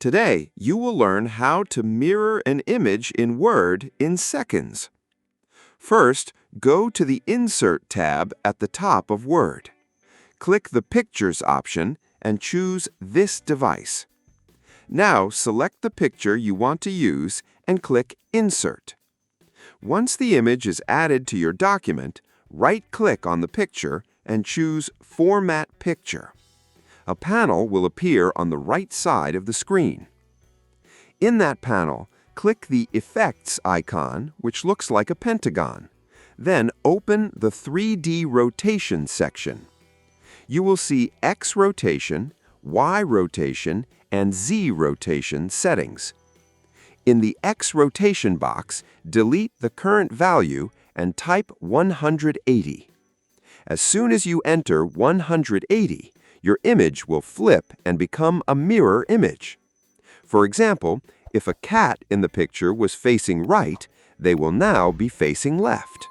Today, you will learn how to mirror an image in Word in seconds. First, go to the Insert tab at the top of Word. Click the Pictures option and choose this device. Now, select the picture you want to use and click Insert. Once the image is added to your document, right-click on the picture and choose Format Picture. A panel will appear on the right side of the screen. In that panel, click the Effects icon, which looks like a pentagon. Then open the 3D Rotation section. You will see X rotation, Y rotation, and Z rotation settings. In the X rotation box, delete the current value and type 180. As soon as you enter 180, your image will flip and become a mirror image. For example, if a cat in the picture was facing right, they will now be facing left.